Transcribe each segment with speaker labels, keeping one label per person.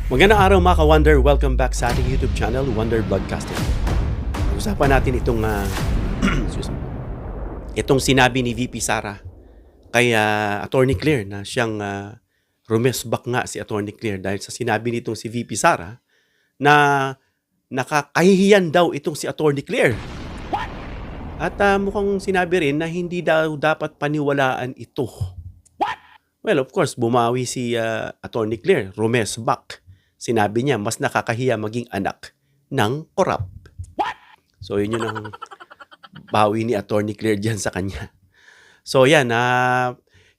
Speaker 1: Magandang araw mga ka-Wonder. Welcome back sa ating YouTube channel, Wonder Broadcasting. Usapan natin itong excuse me, itong sinabi ni VP Sara kay Attorney Claire na siyang rumesbak nga si Attorney Claire dahil sa sinabi nitong si VP Sara na nakakahihiyan daw itong si Attorney Claire. At mukhang sinabi rin na hindi daw dapat paniwalaan ito. Well, of course, bumawi si Attorney Claire, rumesbak. Sinabi niya, mas nakakahiya maging anak ng korap. So, yun ang bawi ni Attorney Claire dyan sa kanya. So, yan.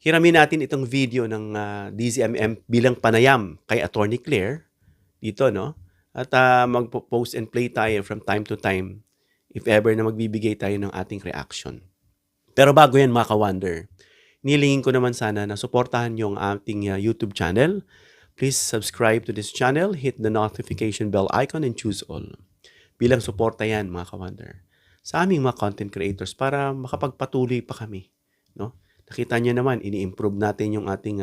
Speaker 1: Hiramin natin itong video ng DZMM bilang panayam kay Attorney Claire dito, no? At mag-post and play tayo from time to time if ever na magbibigay tayo ng ating reaction. Pero bago yan, mga ka-Wonder, nilingin ko naman sana na suportahan nyo ang ating YouTube channel. Please subscribe to this channel, hit the notification bell icon, and choose all. Bilang suporta yan, mga ka-Wonder, sa aming mga content creators para makapagpatuloy pa kami. No? Nakita nyo naman, ini-improve natin yung ating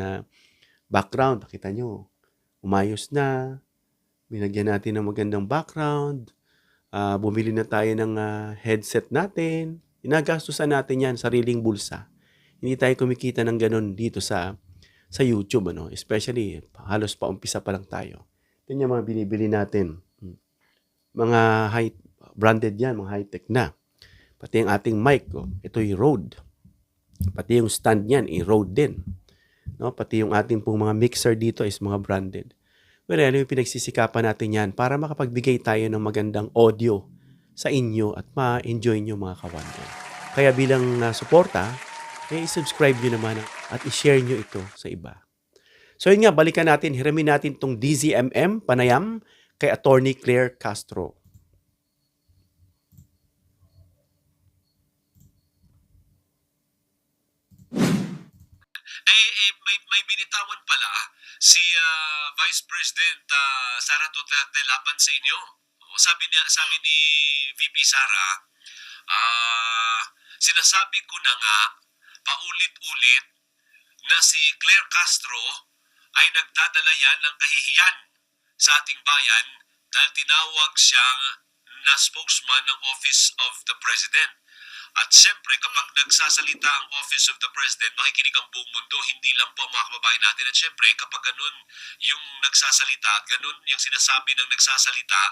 Speaker 1: background. Nakita nyo, umayos na. Binagyan natin ng magandang background. Bumili na tayo ng headset natin. Inagastusan natin yan, sariling bulsa. Hindi tayo kumikita ng ganun dito sa YouTube, ano? Especially, halos paumpisa pa lang tayo. Ito yung mga binibili natin. Mga branded yan, mga high-tech na. Pati yung ating mic, ito yung Rode. Pati yung stand yan, Rode din. No? Pati yung ating pong mga mixer dito is mga branded. Well, ano yung pinagsisikapan natin yan para makapagbigay tayo ng magandang audio sa inyo at ma-enjoy nyo mga ka-Wonder. Kaya bilang suporta, i-subscribe nyo naman at i-share nyo ito sa iba. So yun nga, balikan natin, hiramin natin itong DZMM, panayam, kay Attorney Claire Castro.
Speaker 2: May binitawan pala si Vice President Sara Duterte laban sa inyo. Sabi ni VP Sara, sinasabi ko na nga paulit-ulit na si Claire Castro ay nagdadala yan ng kahihiyan sa ating bayan dahil tinawag siyang na spokesman ng Office of the President. At siyempre, kapag nagsasalita ang Office of the President, makikinig ang buong mundo, hindi lang po ang mga kababayan natin. At siyempre, kapag ganun yung nagsasalita at ganun yung sinasabi ng nagsasalita,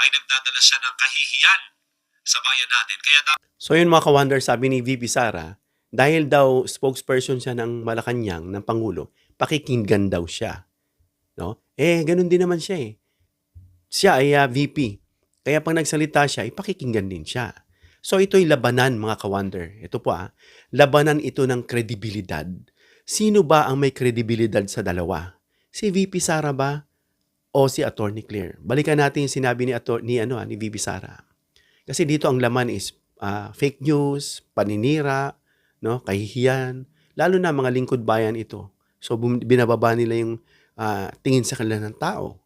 Speaker 2: ay nagdadala siya ng kahihiyan sa bayan natin. Kaya
Speaker 1: so yun mga ka-Wonder, sabi ni VP Sara, dahil daw spokesperson siya ng Malacanang, ng Pangulo, pakikinggan daw siya. No? Ganun din naman siya . Siya ay VP. Kaya pag nagsalita siya, ipakikinggan din siya. So ito'y labanan mga ka-Wonder. Ito po labanan ito ng kredibilidad. Sino ba ang may kredibilidad sa dalawa? Si VP Sara ba o si Attorney Claire? Balikan natin yung sinabi ni VP Sara. Kasi dito ang laman is fake news, paninira, no, kahihiyan, lalo na mga lingkod bayan ito. So binababa nila yung tingin sa kanila ng tao.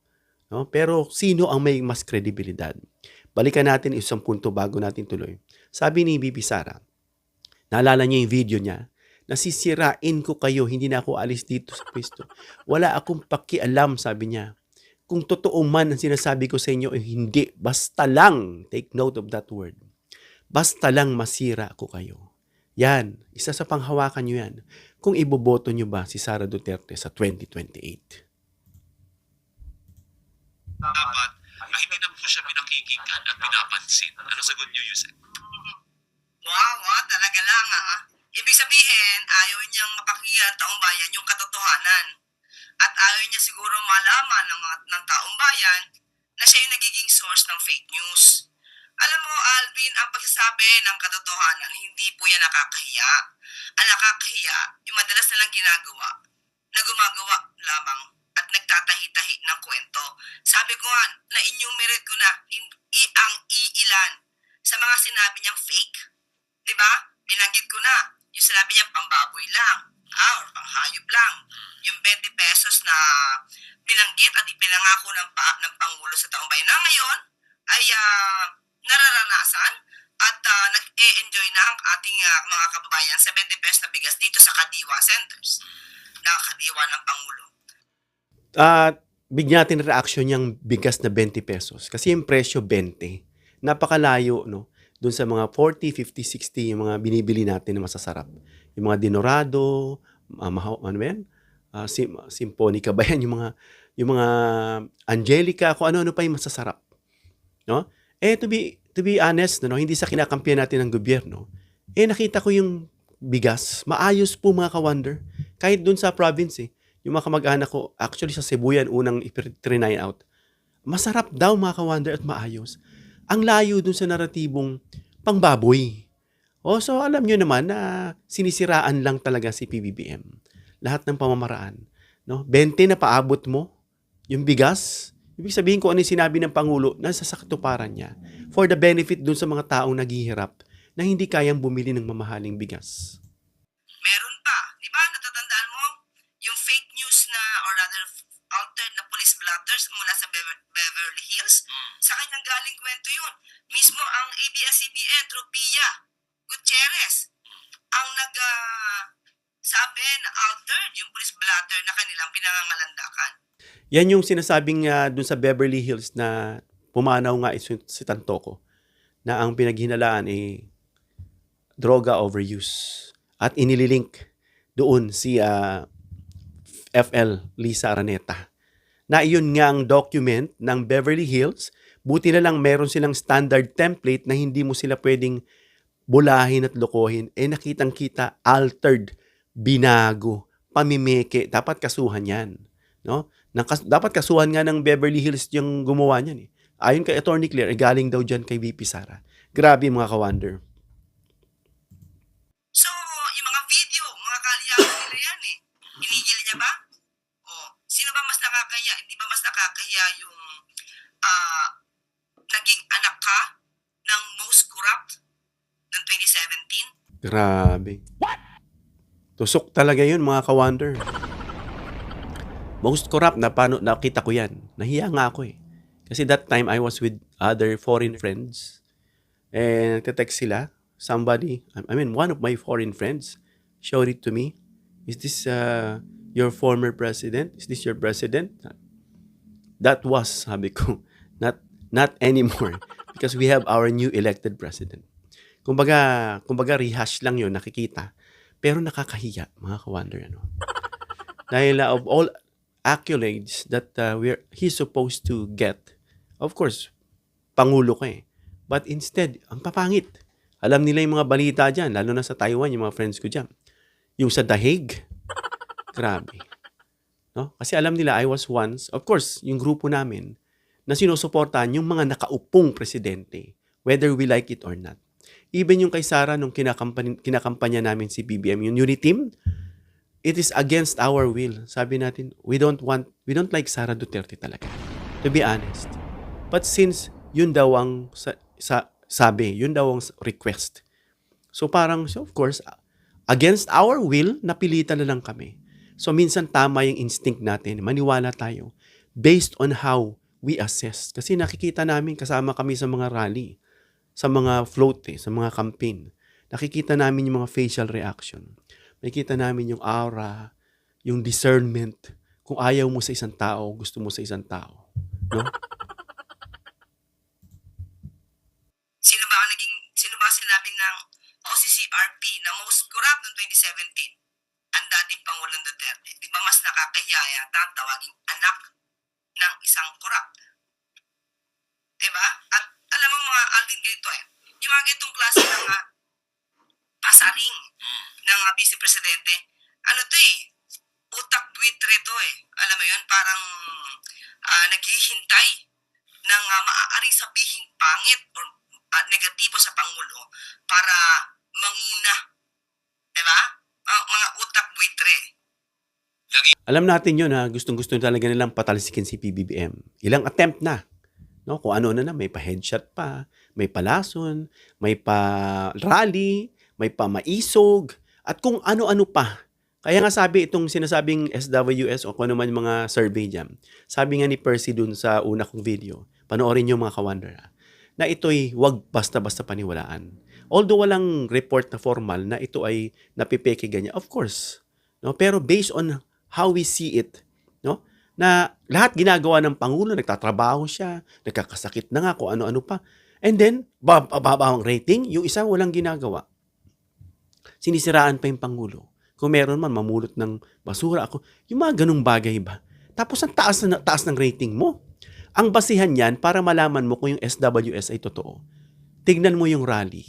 Speaker 1: No? Pero sino ang may mas kredibilidad? Balikan natin isang punto bago natin tuloy. Sabi ni VP Sara, naalala niyo yung video niya, nasisirain ko kayo, hindi na ako alis dito sa pwesto. Wala akong pakialam, sabi niya. Kung totoo man ang sinasabi ko sa inyo, hindi. Basta lang, take note of that word. Basta lang masira ko kayo. Yan, isa sa panghawakan nyo yan. Kung iboboto nyo ba si Sara Duterte sa 2028?
Speaker 2: dapat hindi na po siya pinakikinggan at pinapansin. Ano sagot niyo, Yusek?
Speaker 3: Wow, talaga lang Ibig sabihin, ayaw niyang mapakinggan ng taong bayan yung katotohanan. At ayaw niya siguro malaman ng taong bayan na siya yung nagiging source ng fake news. Alam mo, Alvin, ang pagsasabi ng katotohanan, hindi po yan nakakahiya. Ang nakakahiya, yung madalas nalang ginagawa, na gumagawa lamang at nagtatahi-tahi ng kwento. Sabi ko nga, na-enumerate ko na ang iilan sa mga sinabi niyang fake. Diba? Binanggit ko na. Yung sinabi niyang pambaboy lang, or panghayop lang. Yung 20 pesos na binanggit at ipinangako ng Pangulo sa taong bayan na ngayon ay nararanasan at nag-e-enjoy na ang ating mga kababayan 70 pesos na bigas dito sa Kadiwa Centers na Kadiwa ng Pangulo.
Speaker 1: bigyan natin reaction yung bigas na 20 pesos. Kasi yung presyo 20. Napakalayo, no? Doon sa mga 40, 50, 60, yung mga binibili natin na masasarap. Yung mga dinorado, ano ba yan? Simponica ba yan? Yung mga Angelica, kung ano-ano pa yung masasarap. No? To be honest, no, hindi sa kinakampiyan natin ng gobyerno, nakita ko yung bigas, maayos po mga ka-wonder. Kahit doon sa province, yung mga kamag-anak ko, actually sa Cebu yan, unang i-trinay out. Masarap daw mga ka-wonder at maayos. Ang layo doon sa naratibong pangbaboy. So alam nyo naman na sinisiraan lang talaga si PBBM. Lahat ng pamamaraan. No? 20 na paabot mo, yung bigas, ibig sabihin ko ano yung sinabi ng Pangulo, nasa sakatuparan niya. For the benefit dun sa mga taong naghihirap na hindi kayang bumili ng mamahaling bigas.
Speaker 3: Meron pa. Di ba, natatandaan mo? Yung fake news na, or rather, altered na police blotters mula sa Beverly Hills. Sa kanyang galing kwento yun. Mismo ang ABS-CBN, Tropia Gutierrez, ang sabi na altered yung police blotter na kanilang pinangangalandakan.
Speaker 1: Yan yung sinasabing dun sa Beverly Hills na pumanaw nga si Tantoco na ang pinaghinalaan droga overuse. At inililink doon si FL Lisa Araneta. Na iyon nga ang document ng Beverly Hills. Buti na lang meron silang standard template na hindi mo sila pwedeng bulahin at lokohin. Nakitang-kita, altered, binago, pamimeke. Dapat kasuhan yan. No? Dapat kasuhan nga ng Beverly Hills yung gumawa niyan. Ayon kay Attorney Claire, galing daw dyan kay VP Sara. Grabe mga ka-wonder.
Speaker 3: So, yung mga video, mga kaliyakan nila yan Inigil niya ba? Sino ba mas nakakahiya? Hindi ba mas nakakahiya yung naging anak ka ng most corrupt ng 2017?
Speaker 1: Grabe. What? Tusok talaga yun mga ka-wonder. Most corrupt na paano nakita ko yan. Nahiya nga ako Kasi that time I was with other foreign friends. Nagte-text sila. One of my foreign friends showed it to me. Is this your former president? Is this your president? That was, sabi ko, not anymore. Because we have our new elected president. Kumbaga rehash lang yun, nakikita. Pero nakakahiya, mga ka-wonder. Dahil of all accolades that he's supposed to get, of course, Pangulo ka But instead, ang papangit. Alam nila yung mga balita dyan, lalo na sa Taiwan, yung mga friends ko dyan. Yung sa The Hague, grabe. No? Kasi alam nila, I was once, of course, yung grupo namin, na sinusuportahan yung mga nakaupong presidente, whether we like it or not. Even yung kay Sara, nung kinakampanya namin si BBM, yung unity team, it is against our will. Sabi natin, we don't like Sara Duterte talaga. To be honest. But since yun daw ang sabi, yun daw ang request. So of course, against our will, napilitan na lang kami. So minsan tama yung instinct natin, maniwala tayo based on how we assess. Kasi nakikita namin, kasama kami sa mga rally, sa mga float, sa mga campaign. Nakikita namin yung mga facial reaction. Nakikita namin yung aura, yung discernment, kung ayaw mo sa isang tao, gusto mo sa isang tao. No?
Speaker 3: Sino ba sinabing ng OCCRP na most corrupt noong 2017? Ang dating Pangulong Duterte. Di ba mas nakakahiya yata ang tawaging anak ng isang corrupt? Di ba? At alam mo mga Alvin, ganito yung mga ganitong klase ng pasaring ng Vice Presidente, utak buitre to Alam mo yun, parang naghihintay ng maaaring sabihing pangit or negatibo sa Pangulo para manguna. Diba? Mga utak buitre.
Speaker 1: Alam natin yun gustong-gusto talaga nilang patalsikin si PBBM. Ilang attempt na. No? Kung ano na, may pa-headshot pa, may palason, may pa-rally, may pa-maisog, at kung ano-ano pa. Kaya nga sabi itong sinasabing SWS o kung ano man mga survey dyan, sabi nga ni Percy dun sa una kong video, panoorin nyo mga ka-wonder, na ito'y wag basta-basta paniwalaan. Although walang report na formal na ito ay napipeke ganyan, of course. No? Pero based on how we see it, no? na lahat ginagawa ng Pangulo, nagtatrabaho siya, nagkakasakit na nga kung ano-ano pa. And then, bababa ang rating, yung isa walang ginagawa. Sinisiraan pa yung Pangulo. Kung meron man, mamulot ng basura ako. Yung mga ganung bagay ba? Tapos ang taas ng rating mo. Ang basihan yan para malaman mo kung yung SWS ay totoo. Tignan mo yung rally.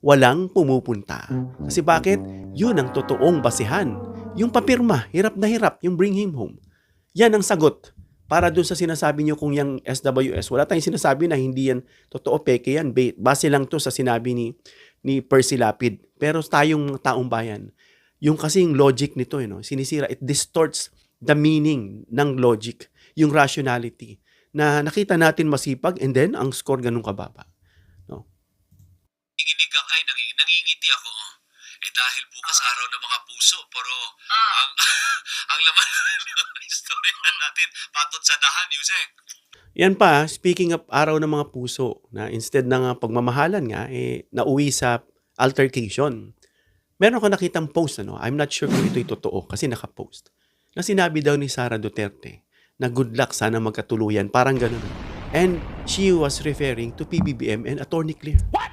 Speaker 1: Walang pumupunta. Kasi bakit? Yun ang totoong basihan. Yung papirma, hirap na hirap, yung bring him home. Yan ang sagot. Para doon sa sinasabi nyo kung yung SWS, wala tayong sinasabi na hindi yan totoo, peke yan. Base lang to sa sinabi ni Percy Lapid. Pero tayong taong bayan, yung kasing logic nito, sinisira, it distorts the meaning ng logic, yung rationality, na nakita natin masipag and then ang score ganun kababa. No?
Speaker 2: Nanginginig ay nangingiti ako. Dahil bukas araw ng mga puso, pero ang laman ng istorya natin patot sa dahan, Yusek.
Speaker 1: Yan pa, speaking of araw ng mga puso, na instead ng pagmamahalan nga, nauwi sa altercation. Meron ko nakitang post, I'm not sure kung ito'y totoo kasi nakapost, na sinabi daw ni Sara Duterte na good luck, sana magkatuluyan, parang ganun. And she was referring to PBBM and Attorney Claire. What?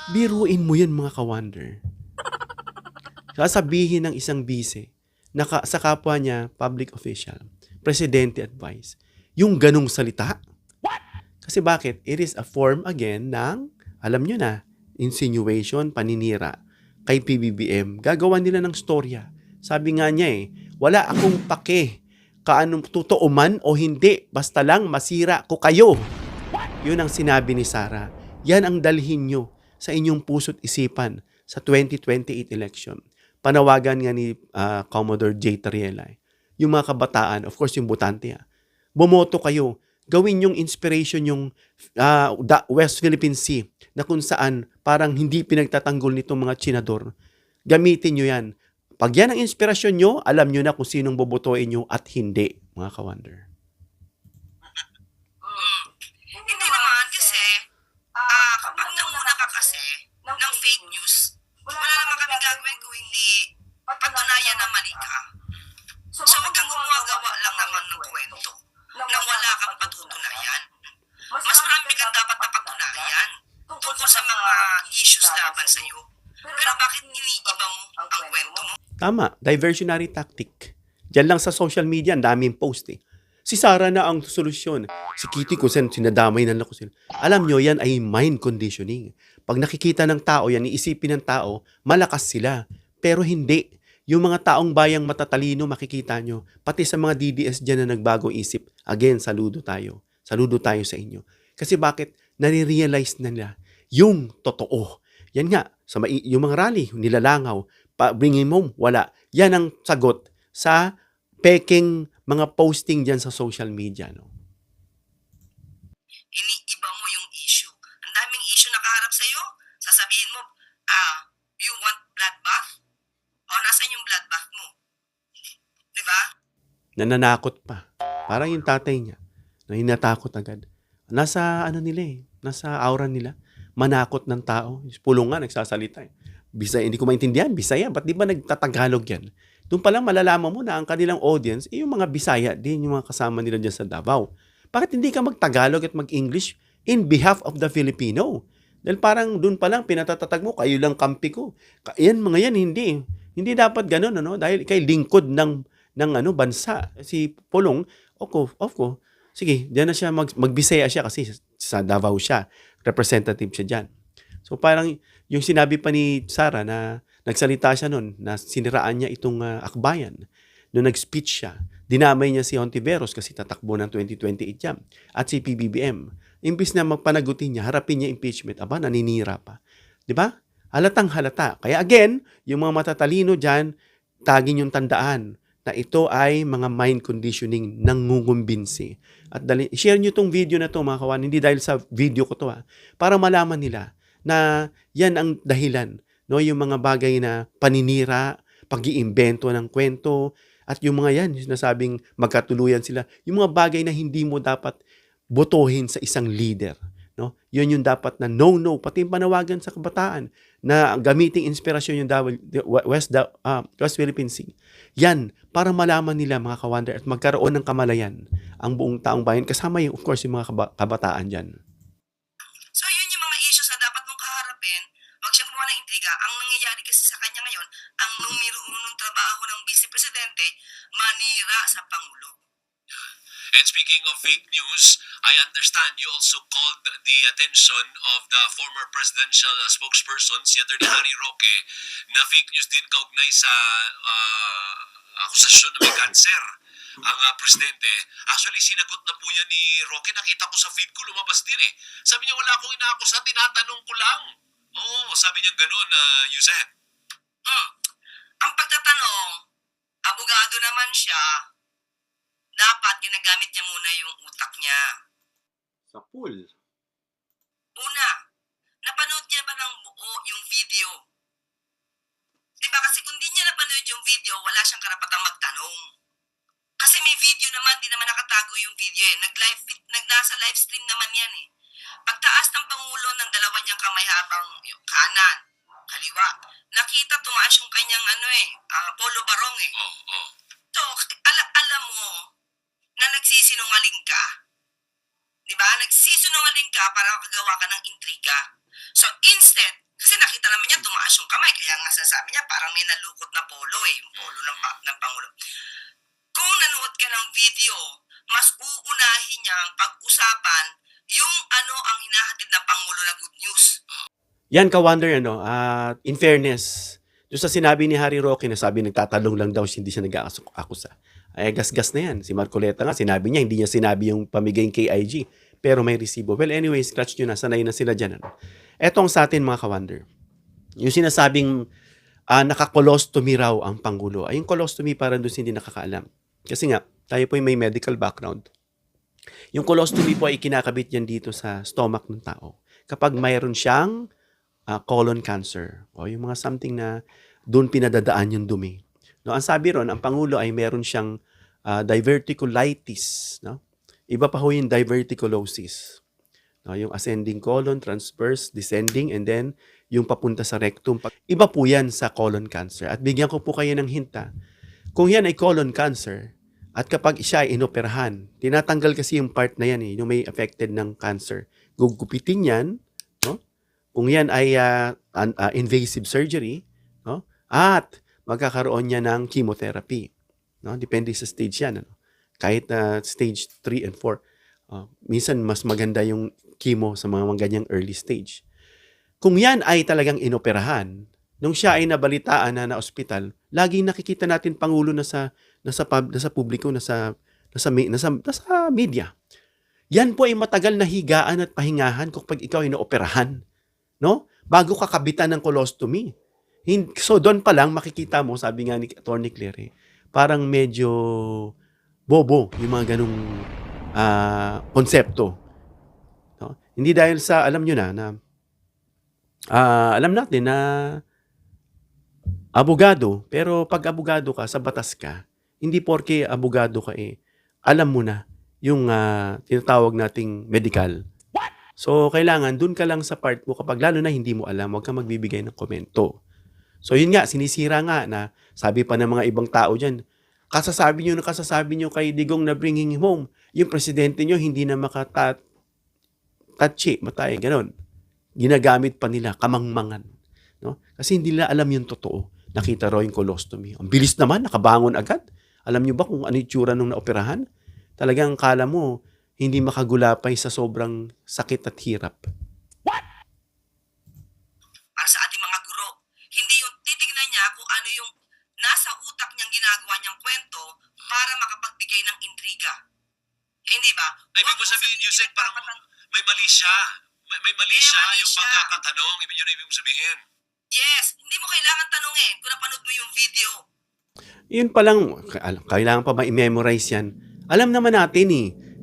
Speaker 1: Biruin mo yan, mga ka-wonder. Sasabihin ng isang bise na sa kapwa niya, public official, presidente advice, yung ganung salita. What? Kasi bakit? It is a form again ng, alam nyo na, insinuation, paninira kay PBBM. Gagawa nila ng storya. Sabi nga niya wala akong pake kaanong totoo man o hindi, basta lang masira ko kayo. Yun ang sinabi ni Sara. Yan ang dalhin nyo sa inyong puso't isipan sa 2028 election. Panawagan nga ni Commodore J. Tariela. Yung mga kabataan, of course yung botante, bumoto kayo. Gawin yung inspiration yung West Philippine Sea na kung saan parang hindi pinagtatanggol nitong mga tsinador. Gamitin nyo yan. Pag yan ang inspirasyon nyo, alam nyo na kung sinong bobotoin nyo at hindi, mga ka-wonder.
Speaker 3: Hindi naman kasi, kapag nauna ka kasi ng fake news, wala naman kami gagawin kung hindi patunayan na mali ka. So wag kang gumagawa lang naman ng kwento na wala kang patutunayan. Mas marami kang dapat na patunayan tungkol sa mga issues laban sa'yo. Pero bakit iniiba mo ang kwento mo?
Speaker 1: Tama, diversionary tactic. Diyan lang sa social media, ang daming post Si Sara na ang solusyon. Si Kitty ko sinadamay na lang ko sila. Alam nyo, yan ay mind conditioning. Pag nakikita ng tao yan, iisipin ng tao, malakas sila. Pero hindi. Yung mga taong bayang matatalino, makikita nyo. Pati sa mga DDS dyan na nagbagong isip. Again, saludo tayo. Saludo tayo sa inyo. Kasi bakit? Nare-realize na nila yung totoo. Yan nga, yung mga rally, nilalangaw, bring him home, wala. Yan ang sagot sa peking mga posting dyan sa social media.
Speaker 3: Iniiba mo yung issue. Ang daming issue nakaharap sa'yo. Sasabihin mo, you want bloodbath? O, nasan yung bloodbath mo? Diba?
Speaker 1: Nananakot pa. Parang yung tatay niya, na hinatakot agad. Nasa nasa aura nila. Manakot ng tao. Pulong nga, nagsasalita Bisaya, hindi ko maintindihan. Bisaya, ba't di ba nagtatagalog yan? Doon pa lang malalaman mo na ang kanilang audience, yung mga Bisaya din, yung mga kasama nila dyan sa Davao. Bakit hindi ka mag-Tagalog at mag-English in behalf of the Filipino? Dahil parang doon pa lang pinatatatag mo, kayo lang kampi ko. Yan, mga yan, hindi. Hindi dapat ganun, Dahil kay lingkod ng bansa. Si Pulong, sige, diyan na siya, magbisaya siya kasi sa Davao siya. Representative siya dyan. So parang yung sinabi pa ni Sara na nagsalita siya noon na siniraan niya itong akbayan. Noong nag-speech siya, dinamay niya si Hontiveros kasi tatakbo ng 2028 yan. At si PBBM. Imbis na magpanagutin niya, harapin niya impeachment, naninira pa. Diba? Halatang halata. Kaya again, yung mga matatalino dyan, tagin yung tandaan na ito ay mga mind conditioning nangungumbinsi. At share nyo tong video na to mga kawan, hindi dahil sa video ko to para malaman nila na yan ang dahilan. Yung mga bagay na paninira, pag-iimbento ng kwento, at yung mga yan, yung sinasabing magkatuluyan sila, yung mga bagay na hindi mo dapat botohin sa isang leader. Yun yung dapat na no, pati yung panawagan sa kabataan na gamiting inspirasyon yung West Philippine Sea. Yan, para malaman nila mga ka-Wonder at magkaroon ng kamalayan ang buong taong bayan. Kasama yung, of course, yung mga kabataan dyan.
Speaker 3: So yun yung mga issues na dapat mong kaharapin. Huwag siyang gumawa ng intriga. Ang nangyayari kasi sa kanya ngayon, ang numero unong trabaho ng Vice Presidente, manira sa Pangulo.
Speaker 2: And speaking of fake news, I understand you also called the attention of the former presidential spokesperson, si Atty. Harry Roque, na fake news din kaugnay sa akusasyon na may cancer ang presidente. Actually, sinagot na po yan ni Roque. Nakita ko sa feed ko, lumabas din eh. Sabi niya, wala akong inaakusa, tinatanong ko lang. Oo, sabi niya gano'n, Yusef.
Speaker 3: Ang pagtatanong, abogado naman siya, dapat ginagamit niya muna yung utak niya.
Speaker 1: Sa pool.
Speaker 3: Una, napanood niya ba ng buo yung video? Diba kasi kung di niya napanood yung video, wala siyang karapatang magtanong. Kasi may video naman, di naman nakatago yung video eh. Nasa live stream naman yan eh. Pagtaas ng Pangulo ng dalawa niyang kamay habang yung kanan, kaliwa, nakita tumaas yung kanyang polo barong eh. So, alam mo na nagsisinungaling ka. Diba? Nagsisinungaling ka para makagawa ka ng intriga. So, instead, kasi nakita naman niya tumaas yung kamay, kaya nga sasabi niya parang may nalukot na polo eh, yung polo ng Pangulo. Kung nanood ka ng video, mas uunahin niyang pag-usapan yung ang hinahatid ng Pangulo na good news.
Speaker 1: Yan ka-Wonder, in fairness, doon sa sinabi ni Harry Roque na sabi nagtatalong lang daw siya, hindi siya nag-aakusa. Ay gas-gas na yan. Si Marcoleta nga, sinabi niya, hindi niya sinabi yung pamigay kay IG, pero may resibo. Well, anyway, scratch nyo na, sanay na sila dyan. Etong sa atin mga ka-Wonder, yung sinasabing naka-colostomy raw ang Pangulo. Ay, yung colostomy parang doon hindi nakakaalam. Kasi nga, tayo po may medical background. Yung colostomy po ay kinakabit yan dito sa stomach ng tao. Kapag mayroon siyang colon cancer o yung mga something na doon pinadadaan yung dumi. No, ang sabi ron, ang Pangulo ay meron siyang diverticulitis. No? Iba pa ho yung diverticulosis. No, yung ascending colon, transverse, descending, and then yung papunta sa rectum. Iba po yan sa colon cancer. At bigyan ko po kayo ng hinta. Kung yan ay colon cancer, at kapag siya ay inoperahan, tinatanggal kasi yung part na yan, yung may affected ng cancer. Gugupitin yan, no? Kung yan ay invasive surgery, no? At magkakaroon niya ng chemotherapy. No? Depende sa stage yan. Kahit stage 3 and 4. Minsan mas maganda yung chemo sa mga ganyang early stage. Kung yan ay talagang inoperahan, nung siya ay nabalitaan na ospital, laging nakikita natin Pangulo nasa publiko, nasa media. Yan po ay matagal na higaan at pahingahan kapag ikaw ay naoperahan. No? Bago kakabitan ng colostomy. So doon pa lang makikita mo, sabi nga ni Atty. Claire, parang medyo bobo yung mga ganung konsepto. No? Hindi dahil sa, alam nyo na alam natin na abogado, pero pag abogado ka, sa batas ka, hindi porke abogado ka alam mo na yung tinatawag nating medical. So kailangan dun ka lang sa part mo, kapag lalo na hindi mo alam, huwag kang magbibigay ng komento. So yun nga, sinisira nga na sabi pa ng mga ibang tao dyan, kasasabi nyo kay Digong na bringing him home, yung presidente nyo hindi na makatatchi, matay, ganon. Ginagamit pa nila, kamangmangan. No? Kasi hindi nila alam yung totoo. Nakita raw yung colostomy. Ang bilis naman, nakabangon agad. Alam nyo ba kung ano yung tsura nung naoperahan? Talagang kala mo, hindi makagulapay sa sobrang sakit at hirap.
Speaker 3: Para sa ating mga guro, hindi yung titignan niya kung ano yung nasa utak niyang ginagawa niyang kwento para makapagbigay ng intriga. Hindi ba?
Speaker 2: Ay, ibig mo sabihin, Yusek, parang may mali siya. May mali siya yung pagkakatanong. Yun ang ibig mo sabihin.
Speaker 3: Yes, hindi mo kailangan tanungin kung napanood mo yung video.
Speaker 1: Yun pa lang, kailangan pa ba i-memorize yan? Alam naman natin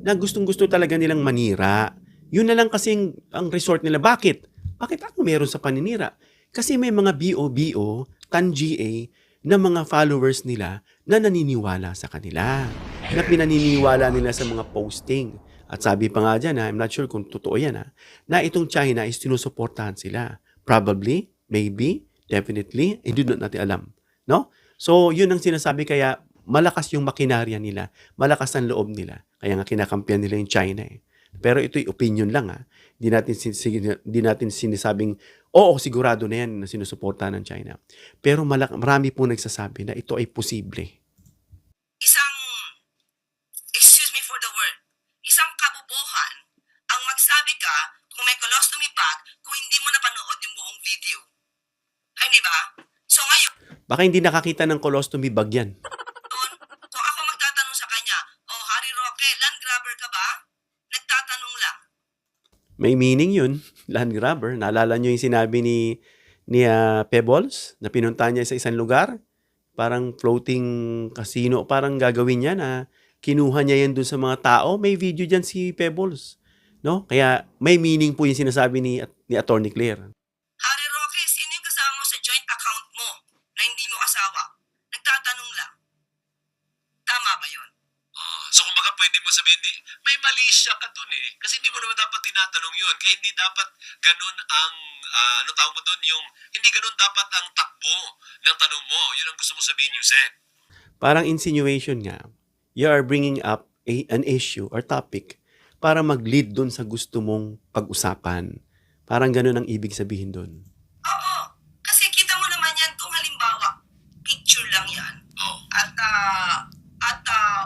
Speaker 1: na gustong-gusto talaga nilang manira. Yun na lang kasing ang resort nila. Bakit? Bakit ako meron sa paninira? Kasi may mga BO, TAN-GA na mga followers nila na naniniwala sa kanila. Na pinaniniwala nila sa mga posting. At sabi pa nga dyan, I'm not sure kung totoo yan, na itong China is sinusuportahan sila. Probably, maybe, definitely, hindi doon natin alam. No? So, yun ang sinasabi, kaya malakas yung makinarya nila, malakas ang loob nila. Kaya nga kinakampihan nila yung China eh. Pero ito'y opinion lang Hindi natin sinisabing, oo, sigurado na yan na sinusuportahan ng China. Pero marami po nagsasabi na ito ay posible.
Speaker 3: Isang, excuse me for the word, isang kabubuhan ang magsabi ka kung may colostomy bag kung hindi mo napanood yung buong video. Ay, di ba? So ngayon,
Speaker 1: Baka hindi nakakita ng colostomy bag yan.
Speaker 3: kung ako magtatanong sa kanya, oh, Harry Roque, land grabber ka ba? Nagtatanong lang.
Speaker 1: May meaning yun, land grabber. Naalala nyo yung sinabi ni Pebbles na pinunta niya sa isang lugar? Parang floating casino, parang gagawin niya na kinuha niya yan dun sa mga tao. May video dyan si Pebbles. No? Kaya may meaning po yung sinasabi ni Attorney Claire.
Speaker 3: Harry Roque, sino yung kasama mo sa joint account mo na hindi mo asawa? Nagtatanong lang. Tama ba yun?
Speaker 2: So kung baka pwede mo sabihin, may mali siya ka dun eh. Kasi hindi mo naman dapat tinatanong yun. Kaya hindi dapat ganun ang, ano tawag mo dun, hindi ganun dapat ang takbo ng tanong mo. Yun ang gusto mo sabihin, Yusek.
Speaker 1: Parang insinuation nga. You are bringing up an issue or topic para mag-lead dun sa gusto mong pag-usapan. Parang ganun ang ibig sabihin dun.
Speaker 3: Oo. Kasi kita mo naman yan kung halimbawa, picture lang yan.
Speaker 2: Oh.
Speaker 3: At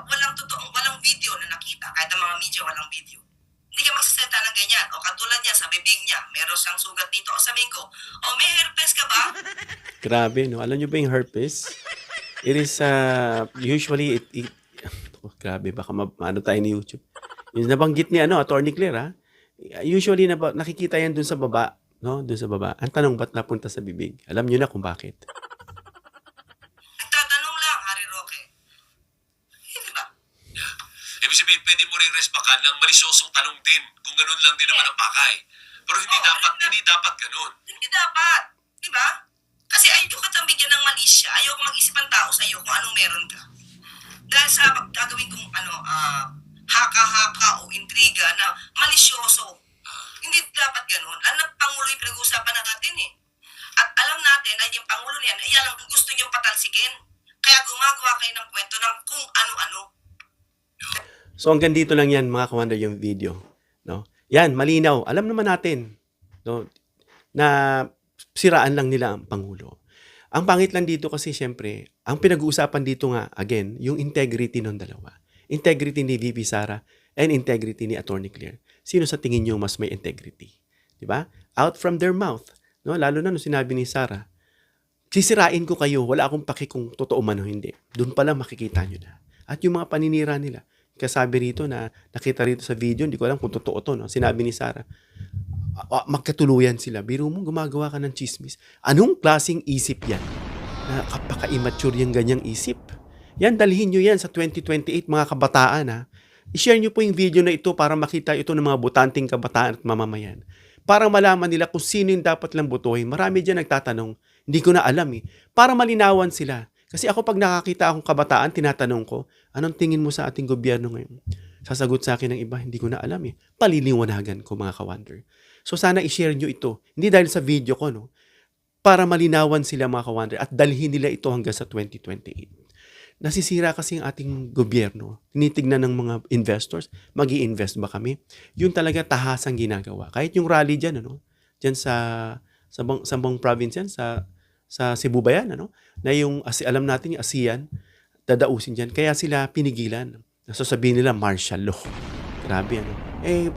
Speaker 3: walang video na nakita. Kahit ang mga media, walang video. Hindi ka magsasalita ng ganyan. O katulad niya, sa bibig niya, meron siyang sugat dito. O sabihin ko, may herpes ka ba?
Speaker 1: Grabe, no? Alam nyo ba yung herpes? It is, usually, grabe, baka ano tayo ni YouTube. Yung nabanggit ni Attorney Claire, usually, nakikita yan dun sa baba, no? Dun sa baba. Ang tanong, ba't napunta sa bibig? Alam nyo na kung bakit.
Speaker 3: Nagtatanong lang, Harry Roque. Hindi ba?
Speaker 2: Ibig sabihin, pwede mo rin resbakan ng malisyosong tanong din. Kung ganun lang din naman ang pakay. Pero hindi dapat ganun.
Speaker 3: Hindi dapat. Di ba? Kasi ayoko ka bigyan ng malisya. Ayoko mag-isip ang tao sa iyo kung anong meron ka. Dahil sa gagawin kong haka-haka o intriga na malisyoso. Hindi dapat ganun. Lalo na Pangulo yung pinag-uusapan natin eh. At alam natin na yung Pangulo niyan, yan ang gusto niyong patalsikin. Kaya gumagawa kayo ng kwento ng kung ano-ano.
Speaker 1: So hanggang dito lang yan mga kawander yung video, no? Yan, malinaw. Alam naman natin, no, na siraan lang nila ang Pangulo. Ang pangit lang dito kasi syempre, ang pinag-uusapan dito nga, again, yung integrity ng dalawa. Integrity ni VP Sara and integrity ni Attorney Claire. Sino sa tingin nyo mas may integrity? 'Di ba? Out from their mouth, no? Lalo na nung sinabi ni Sara, sisirain ko kayo, wala akong paki kung totoo man o hindi. Doon pa lang makikita nyo na. At yung mga paninira nila, kasabi rito na nakita rito sa video, hindi ko alam kung totoo to, no? Sinabi ni Sara, magkatuluyan sila. Biro mo, gumagawa ka ng chismis. Anong klaseng isip yan? Na kapaka-immature yung ganyang isip. Yan, dalhin nyo yan sa 2028 mga kabataan. I-share nyo po yung video na ito para makita ito ng mga butanting kabataan at mamamayan. Para malaman nila kung sino yung dapat lang butuhin. Marami dyan nagtatanong, hindi ko na alam eh. Para malinawan sila. Kasi ako pag nakakita akong kabataan, tinatanong ko, anong tingin mo sa ating gobyerno ngayon? Sasagot sa akin ng iba, hindi ko na alam eh. Paliliwanagan ko mga kawander. So sana i-share nyo ito. Hindi dahil sa video ko, no? Para malinawan sila mga kawander at dalhin nila ito hanggang sa 2028. Nasisira kasi ang ating gobyerno. Tinitignan ng mga investors, mag-i-invest ba kami? Yun talaga tahasang ginagawa. Kahit yung rally dyan, dyan sa buong province yan, sa Cebu ba yan, na yung, alam natin yung ASEAN, dadausin dyan. Kaya sila pinigilan. Nasasabihin nila martial law. Grabe,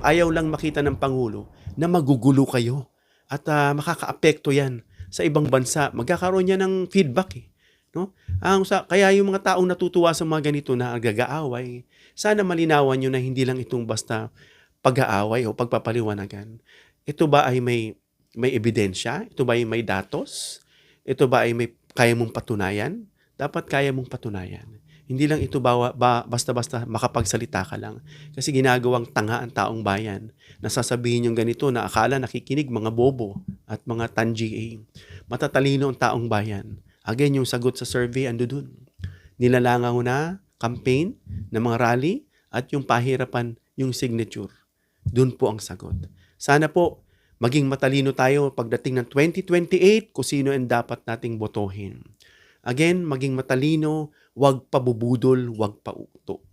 Speaker 1: ayaw lang makita ng Pangulo na magugulo kayo. At makakaapekto yan sa ibang bansa. Magkakaroon yan ng feedback eh. No? Kaya yung mga taong natutuwa sa mga ganito na agagaaway, sana malinawan nyo na hindi lang itong basta pag-aaway o pagpapaliwanagan. Ito ba ay may ebidensya? Ito ba ay may datos? Ito ba ay may kaya mong patunayan? Dapat kaya mong patunayan. Hindi lang ito basta-basta makapagsalita ka lang. Kasi ginagawang tanga ang taong bayan. Nasasabihin yung ganito na akala nakikinig mga bobo at mga tangi. Matatalino ang taong bayan. Again, yung sagot sa survey ando dun. Nilalangaw na campaign ng mga rally at yung pahirapan, yung signature. Doon po ang sagot. Sana po, maging matalino tayo pagdating ng 2028 kung sino ang dapat nating botohin. Again, maging matalino, wag pabubudol, wag pauto.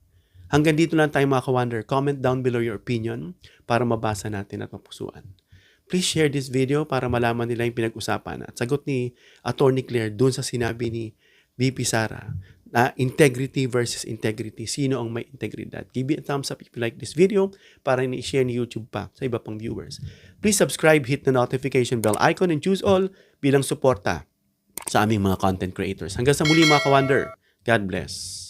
Speaker 1: Hanggang dito lang tayo mga ka-wonder. Comment down below your opinion para mabasa natin at mapusuan. Please share this video para malaman nila yung pinag-usapan at sagot ni Attorney Claire dun sa sinabi ni VP Sara na integrity versus integrity. Sino ang may integridad? Give it a thumbs up if you like this video para i-share ni YouTube pa sa iba pang viewers. Please subscribe, hit the notification bell icon and choose all bilang suporta sa aming mga content creators. Hanggang sa muli mga ka-wonder. God bless.